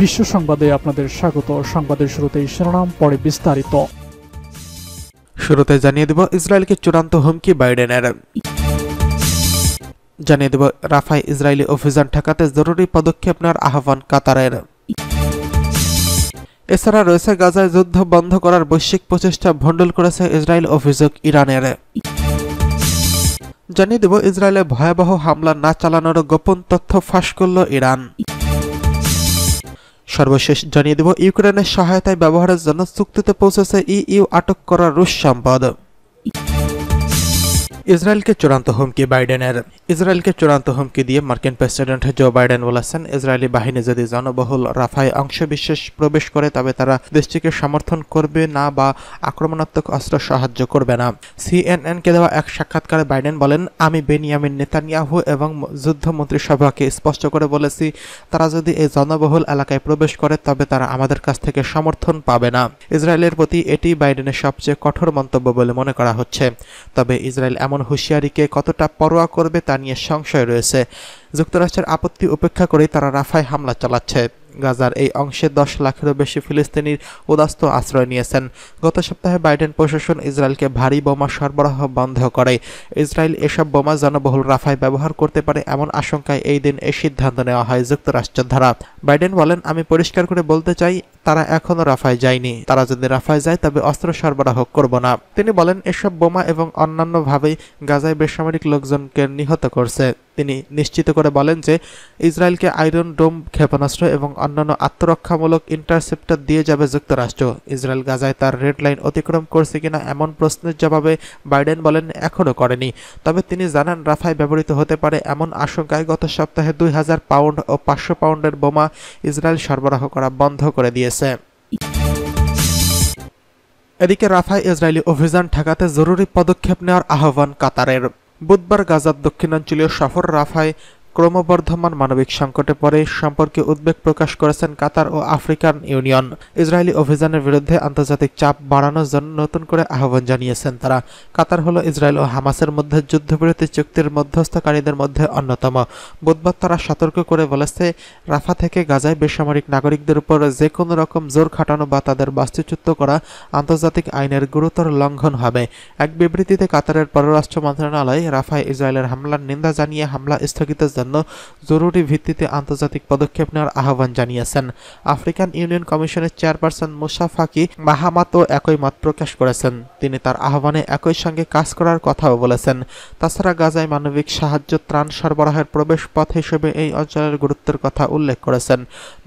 বিশ্ব সংবাদে আপনাদের স্বাগত। সংবাদের শুরুতেই শিরোনাম, পরে বিস্তারিত। শুরুতে জানিয়ে দেব ইসরায়েলকে চূড়ান্ত হুমকি বাইডেনের। জানিয়ে দেব রাফায় ইসরায়েলি অভিযান ঠেকাতে জরুরি পদক্ষেপ নেওয়ার আহ্বান কাতারের। এছাড়া রয়েছে গাজায় যুদ্ধ বন্ধ করার বৈশ্বিক প্রচেষ্টা ভণ্ডুল করেছে ইসরায়েল, অভিযোগ ইরানের। জানিয়ে দেব ইসরায়েলে ভয়াবহ হামলা না চালানোর গোপন তথ্য ফাঁস করল ইরান। সর্বশেষ জানিয়ে দেব ইউক্রেনের সহায়তায় ব্যবহারের জন্য চুক্তিতে পৌঁছেছে ইইউ আটক করা রুশ সম্পদ। ইসরায়েলকে চূড়ান্ত হুমকি বাইডেনের। ইসরায়েলকে চূড়ান্ত হুমকি দিয়ে মার্কিন প্রেসিডেন্ট জো বাইডেন বলেছেন, ইসরায়েলি বাহিনী যদি জনবহুল রাফায় অংশবিশেষ প্রবেশ করে তবে তারা দেশটিকে সমর্থন করবে না বা আক্রমণাত্মক অস্ত্র সাহায্য করবে না। সিএনএনকে দেওয়া এক সাক্ষাৎকারে বাইডেন বলেন, আমি বেনিয়ামিন নেতানিয়াহু এবং যুদ্ধ মন্ত্রিসভাকে স্পষ্ট করে বলেছি, তারা যদি এই জনবহুল এলাকায় প্রবেশ করে তবে তারা আমাদের কাছ থেকে সমর্থন পাবে না। ইসরায়েলের প্রতি এটি বাইডেনের সবচেয়ে কঠোর মন্তব্য বলে মনে করা হচ্ছে। তবে ইসরায়েল এমন হুঁশিয়ারিকে কতটা পরোয়া করবে তা নিয়ে সংশয় রয়েছে। যুক্তরাষ্ট্রের আপত্তি উপেক্ষা করেই তারা রাফায় হামলা চালাচ্ছে। গাজার এই অংশে 10 লাখেরও বেশি ফিলিস্তিনির উদাস্ত আশ্রয় নিয়েছেন। গত সপ্তাহে বাইডেন প্রশাসন ইসরায়েলকে ভারী বোমা সরবরাহ বন্ধ করে। ইসরায়েল এসব বোমা জনবহুল রাফায় ব্যবহার করতে পারে এমন আশঙ্কায় এই দিন এই সিদ্ধান্ত নেওয়া হয় যুক্তরাষ্ট্রের দ্বারা। বাইডেন বলেন, আমি পরিষ্কার করে বলতে চাই, তারা এখনও রাফায় যায়নি। তারা যদি রাফায় যায় তবে অস্ত্র সরবরাহ করব না। তিনি বলেন, এসব বোমা এবং অন্যান্যভাবেই গাজায় বেসামরিক লোকজনকে নিহত করছে। তিনি নিশ্চিত করে বলেন যে ইসরায়েলকে আয়রন ডোম ক্ষেপণাস্ত্র এবং অন্যান্য আত্মরক্ষামূলক ইন্টারসেপ্টর দিয়ে যাবে যুক্তরাষ্ট্র। ইসরায়েল গাজায় তার রেড লাইন অতিক্রম করছে কিনা এমন প্রশ্নের জবাবে বাইডেন বলেন, এখনও করেনি। তবে তিনি জানান, রাফায় ব্যবহৃত হতে পারে এমন আশঙ্কায় গত সপ্তাহে 2000 পাউন্ড ও 500 পাউন্ডের বোমা ইসরায়েল সরবরাহ করা বন্ধ করে দিয়েছে। এদিকে রাফায় ইসরায়েলি অভিযান ঠেকাতে জরুরি পদক্ষেপ নেওয়ার আহ্বান কাতারের। বুধবার গাজার দক্ষিণাঞ্চলীয় সফর রাফায় ক্রমবর্ধমান মানবিক সংকটে পড়ে সম্পর্কে উদ্বেগ প্রকাশ করেছেন কাতার ও আফ্রিকান ইউনিয়ন। ইসরায়েলি অভিযানের বিরুদ্ধে আন্তর্জাতিক চাপ বাড়ানোর জন্য নতুন করে আহ্বান জানিয়েছেন তারা। কাতার হলো ইসরায়েল ও হামাসের মধ্যে যুদ্ধবিরতি চুক্তির মধ্যস্থকারীদের মধ্যে অন্যতম। বুধবার তারা সতর্ক করে বলেছে, রাফা থেকে গাজায় বেসামরিক নাগরিকদের উপর যে কোনো রকম জোর খাটানো বা তাদের বাস্তুচ্যুত করা আন্তর্জাতিক আইনের গুরুতর লঙ্ঘন হবে। এক বিবৃতিতে কাতারের পররাষ্ট্র মন্ত্রণালয় রাফায় ইসরায়েলের হামলার নিন্দা জানিয়ে হামলা স্থগিতের জন্য জরুরি ভিত্তিতে আন্তর্জাতিক পদক্ষেপ নেওয়ার আহ্বান জানিয়েছেন। আফ্রিকান ইউনিয়ন কমিশনের চেয়ারপারসন মুসা ফাকি মাহামাতও একই মত প্রকাশ করেছেন। তিনি তার আহ্বানে একই সঙ্গে কাজ করার কথাও বলেছেন। তাছাড়া গাজায় মানবিক সাহায্য ত্রাণ সরবরাহের প্রবেশ পথ হিসেবে এই অঞ্চলের গুরুত্বের কথা উল্লেখ করেছেন।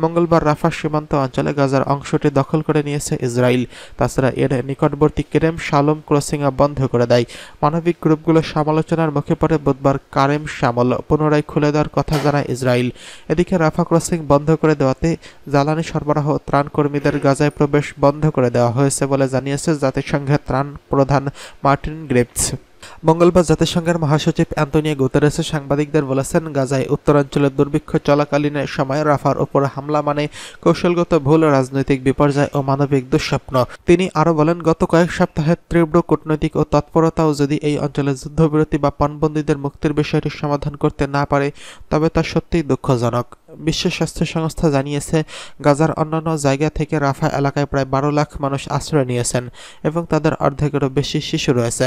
মঙ্গলবার রাফা সীমান্ত অঞ্চলে গাজার অংশটি দখল করে নিয়েছে ইসরায়েল। তাছাড়া এর নিকটবর্তী কেরেম শালোম ক্রসিংও বন্ধ করে দেয়। মানবিক গ্রুপগুলো সমালোচনার মুখে পড়ে বুধবার কারেম শামল পুনরায় খুলে দেওয়ার কথা জানায় ইসরায়েল। এদিকে রাফা ক্রসিং বন্ধ করে দেওয়াতে জ্বালানি সরবরাহ ত্রাণ কর্মীদের গাজায় প্রবেশ বন্ধ করে দেওয়া হয়েছে বলে জানিয়েছে জাতিসংঘের ত্রাণ প্রধান মার্টিন গ্রিফিথস। মঙ্গলবার জাতিসংঘের মহাসচিব অ্যান্তোনিও গুতেরেস সাংবাদিকদের বলেছেন, গাজায় উত্তরাঞ্চলের দুর্ভিক্ষ চলাকালীন সময় রাফার উপর হামলা মানে কৌশলগত ভুল, রাজনৈতিক বিপর্যয় ও মানবিক দুঃস্বপ্ন। তিনি আরও বলেন, গত কয়েক সপ্তাহের তীব্র কূটনৈতিক ও তৎপরতাও যদি এই অঞ্চলে যুদ্ধবিরতি বা পণবন্দীদের মুক্তির বিষয়টি সমাধান করতে না পারে তবে তা সত্যিই দুঃখজনক। বিশ্ব স্বাস্থ্য সংস্থা জানিয়েছে, গাজার অন্যান্য জায়গা থেকে রাফা এলাকায় প্রায় 12 লাখ মানুষ আশ্রয় নিয়েছেন এবং তাদের অর্ধেকেরও বেশি শিশু রয়েছে।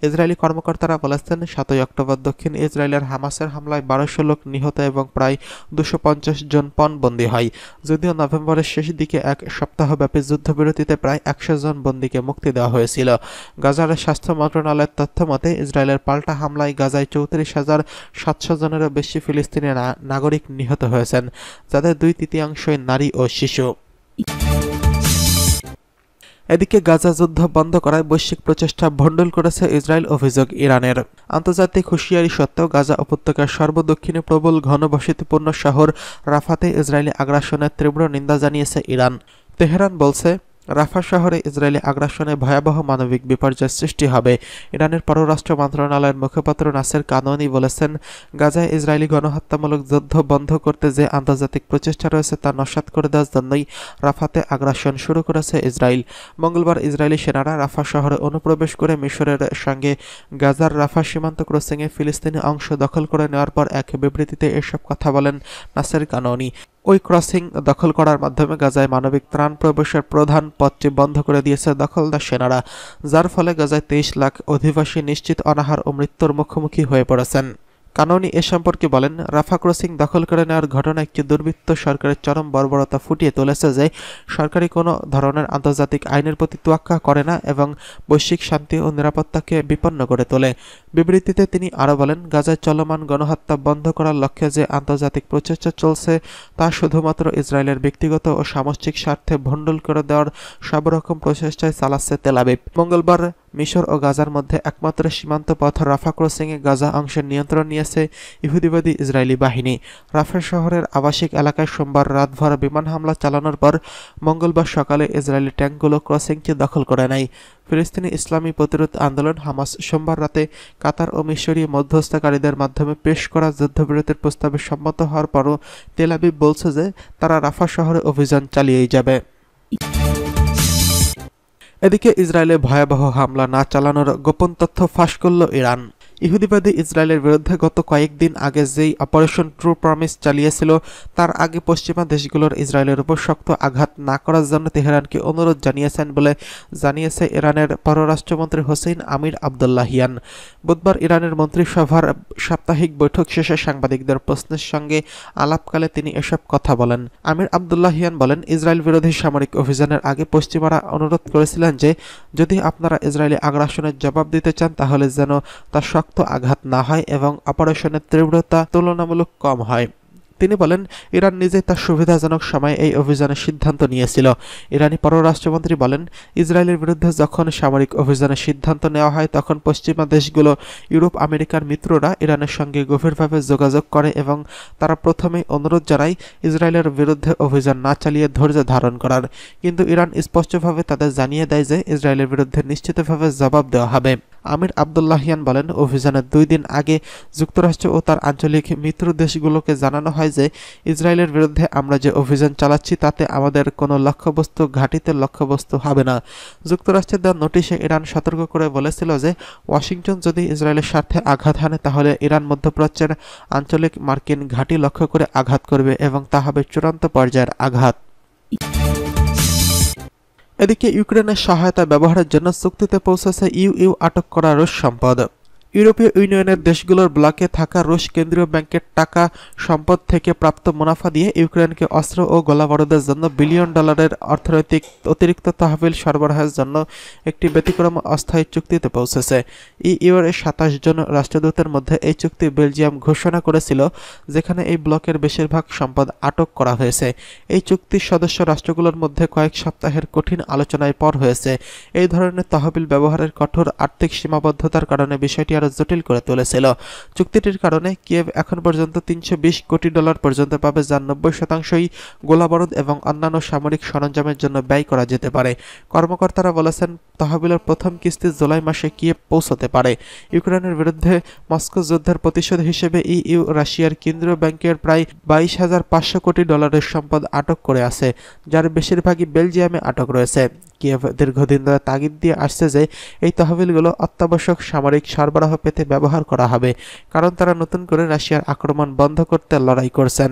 ইসরায়েলি কর্মকর্তারা বলেছেন, 7 অক্টোবর দক্ষিণ ইসরায়েলের হামাসের হামলায় 1200 লোক নিহত এবং প্রায় 250 জন পণবন্দী হয়। যদিও নভেম্বরের শেষ দিকে এক সপ্তাহব্যাপী যুদ্ধবিরতিতে প্রায় 100 জন বন্দীকে মুক্তি দেওয়া হয়েছিল। গাজার স্বাস্থ্য মন্ত্রণালয়ের তথ্য মতে ইসরায়েলের পাল্টা হামলায় গাজায় 34,700 জনেরও বেশি ফিলিস্তিনি নাগরিক নিহত হয়েছেন, যাদের 2/3 নারী ও শিশু। এদিকে গাজা যুদ্ধ বন্ধ করায় বৈশ্বিক প্রচেষ্টা ভণ্ডুল করেছে ইসরায়েল, অভিযোগ ইরানের। আন্তর্জাতিক হুঁশিয়ারি সত্ত্বেও গাজা উপত্যকার সর্বদক্ষিণে প্রবল ঘনবসতিপূর্ণ শহর রাফাতে ইসরায়েলি আগ্রাসনের তীব্র নিন্দা জানিয়েছে ইরান। তেহরান বলছে, রাফা শহরে ইসরায়েলি আগ্রাসনে ভয়াবহ মানবিক বিপর্যয়ের সৃষ্টি হবে। ইরানের পররাষ্ট্র মন্ত্রণালয়ের মুখপাত্র নাসের কানোনি বলেছেন, গাজায় ইসরায়েলি গণহত্যামূলক যুদ্ধ বন্ধ করতে যে আন্তর্জাতিক প্রচেষ্টা রয়েছে তা নস্যাৎ করে দেওয়ার জন্যই রাফাতে আগ্রাসন শুরু করেছে ইসরায়েল। মঙ্গলবার ইসরায়েলি সেনারা রাফা শহরে অনুপ্রবেশ করে মিশরের সঙ্গে গাজার রাফা সীমান্ত ক্রসিংয়ে ফিলিস্তিনি অংশ দখল করে নেওয়ার পর এক বিবৃতিতে এসব কথা বলেন নাসের কানোনি। ওই ক্রসিং দখল করার মাধ্যমে গাজায় মানবিক ত্রাণ প্রবেশের প্রধান পথটি বন্ধ করে দিয়েছে দখলদার সেনারা, যার ফলে গাজায় 23 লাখ অধিবাসী নিশ্চিত অনাহার ও মৃত্যুর মুখোমুখি হয়ে পড়েছেন। কানউনি এ সম্পর্কে বলেন, রাফা ক্রসিং দখল করে নেওয়ার ঘটনা একটি দুর্বৃত্ত সরকারের চরম বর্বরতা ফুটিয়ে তুলেছে যে সরকারি কোনো ধরনের আন্তর্জাতিক আইনের প্রতি তোয়াক্কা করে না এবং বৈশ্বিক শান্তি ও নিরাপত্তাকে বিপন্ন করে তোলে। বিবৃতিতে তিনি আরও বলেন, গাজায় চলমান গণহত্যা বন্ধ করার লক্ষ্যে যে আন্তর্জাতিক প্রচেষ্টা চলছে তা শুধুমাত্র ইসরায়েলের ব্যক্তিগত ও সামষ্টিক স্বার্থে ভণ্ডুল করে দেওয়ার সব রকম প্রচেষ্টায় চালাচ্ছে তেল আবিব। মঙ্গলবার মিশর ও গাজার মধ্যে একমাত্র সীমান্ত পথ রাফা ক্রসিংয়ে গাজা অংশের নিয়ন্ত্রণ নিয়েছে ইহুদিবাদী ইসরায়েলি বাহিনী। রাফা শহরের আবাসিক এলাকায় সোমবার রাতভর বিমান হামলা চালানোর পর মঙ্গলবার সকালে ইসরায়েলি ট্যাঙ্কগুলো ক্রসিংটি দখল করে নেয়। ফিলিস্তিনি ইসলামী প্রতিরোধ আন্দোলন হামাস সোমবার রাতে কাতার ও মিশরীয় মধ্যস্থতাকারীদের মাধ্যমে পেশ করা যুদ্ধবিরতির প্রস্তাবে সম্মত হওয়ার পরও তেল আবিব বলছে যে তারা রাফা শহরে অভিযান চালিয়েই যাবে। এদিকে ইসরায়েলে ভয়াবহ হামলা না চালানোর গোপন তথ্য ফাঁস করল ইরান। ইহুদিবাদী ইসরায়েলের বিরুদ্ধে গত কয়েকদিন আগে যেই অপারেশন ট্রু প্রমিস চালিয়েছিল তার আগে পশ্চিমা দেশগুলোর ইসরায়েলের উপর শক্ত আঘাত না করার জন্য তেহরানকে অনুরোধ জানিয়েছেন বলে জানিয়েছে ইরানের পররাষ্ট্রমন্ত্রী হোসেইন আমির আবদুল্লাহিয়ান। বুধবার ইরানের মন্ত্রিসভার সাপ্তাহিক বৈঠক শেষে সাংবাদিকদের প্রশ্নের সঙ্গে আলাপকালে তিনি এসব কথা বলেন। আমির আবদুল্লাহিয়ান বলেন, ইসরায়েল বিরোধী সামরিক অভিযানের আগে পশ্চিমারা অনুরোধ করেছিলেন যে যদি আপনারা ইসরায়েলি আগ্রাসনের জবাব দিতে চান তাহলে যেন তা শক্ত আঘাত না হয় এবং অপারেশনের তীব্রতা তুলনামূলক কম হয়। তিনি বলেন, ইরান নিজেই তার সুবিধাজনক সময়ে এই অভিযানের সিদ্ধান্ত নিয়েছিল। ইরানি পররাষ্ট্রমন্ত্রী বলেন, ইসরায়েলের বিরুদ্ধে যখন সামরিক অভিযানের সিদ্ধান্ত নেওয়া হয় তখন পশ্চিমা দেশগুলো, ইউরোপ, আমেরিকার মিত্ররা ইরানের সঙ্গে গভীরভাবে যোগাযোগ করে এবং তারা প্রথমেই অনুরোধ জানায় ইসরায়েলের বিরুদ্ধে অভিযান না চালিয়ে ধৈর্য ধারণ করার। কিন্তু ইরান স্পষ্টভাবে তাদের জানিয়ে দেয় যে ইসরায়েলের বিরুদ্ধে নিশ্চিতভাবে জবাব দেওয়া হবে। আমির আবদুল্লাহিয়ান বলেন, অভিযানের 2 দিন আগে যুক্তরাষ্ট্র ও তার আঞ্চলিক মিত্র দেশগুলোকে জানানো হয় যে ইসরায়েলের বিরুদ্ধে আমরা যে অভিযান চালাচ্ছি তাতে আমাদের কোনো লক্ষ্যবস্তু ঘাঁটিতে লক্ষ্যবস্তু হবে না। যুক্তরাষ্ট্রের দেওয়া নোটিশে ইরান সতর্ক করে বলেছিল যে ওয়াশিংটন যদি ইসরায়েলের স্বার্থে আঘাত হানে তাহলে ইরান মধ্যপ্রাচ্যের আঞ্চলিক মার্কিন ঘাঁটি লক্ষ্য করে আঘাত করবে এবং তা হবে চূড়ান্ত পর্যায়ের আঘাত। এদিকে ইউক্রেনের সহায়তা ব্যবহারের জন্য চুক্তিতে পৌঁছেছে ইইউ আটক করা রুশ সম্পদ। ইউরোপীয় ইউনিয়নের দেশগুলোর ব্লকে থাকা রুশ কেন্দ্রীয় ব্যাংকের টাকা সম্পদ থেকে প্রাপ্ত মুনাফা দিয়ে ইউক্রেনকে অস্ত্র ও গোলাবারুদের জন্য বিলিয়ন ডলারের অর্থনৈতিক অতিরিক্ত তহবিল সরবরাহের জন্য একটি ব্যতিক্রম অস্থায়ী চুক্তিতে পৌঁছেছে। ইইউর 27 জন রাষ্ট্রদূতের মধ্যে এই চুক্তি বেলজিয়াম ঘোষণা করেছিল, যেখানে এই ব্লকের বেশিরভাগ সম্পদ আটক করা হয়েছে। এই চুক্তির সদস্য রাষ্ট্রগুলোর মধ্যে কয়েক সপ্তাহের কঠিন আলোচনায় পর হয়েছে। এই ধরনের তহবিল ব্যবহারের কঠোর আর্থিক সীমাবদ্ধতার কারণে বিষয়টি আরো জটিল করে তুলেছিল। চুক্তিটির কারণে কিয়েভ এখন পর্যন্ত 320 কোটি ডলার পর্যন্ত পাবে, যার 90%ই গোলাবারুদ এবং অন্যান্য সামরিক সরঞ্জামের জন্য ব্যয় করা যেতে পারে। কর্মকর্তারা বলেছেন, তহবিলের প্রথম কিস্তি জুলাই মাসে কিয়েভ পৌঁছতে পারে। ইউক্রেনের বিরুদ্ধে মস্কো যুদ্ধের প্রতিশোধ হিসেবে ইইউ রাশিয়ার কেন্দ্রীয় ব্যাংকের প্রায় 22,500 কোটি ডলারের সম্পদ আটক করে আছে, যার বেশিরভাগই বেলজিয়ামে আটক রয়েছে। কিয়েভ দীর্ঘদিন ধরে তাগিদ দিয়ে আসছে যে এই তহবিলগুলো অত্যাবশ্যক সামরিক সরবরাহ পেতে ব্যবহার করা হবে, কারণ তারা নতুন করে রাশিয়ার আক্রমণ বন্ধ করতে লড়াই করছেন।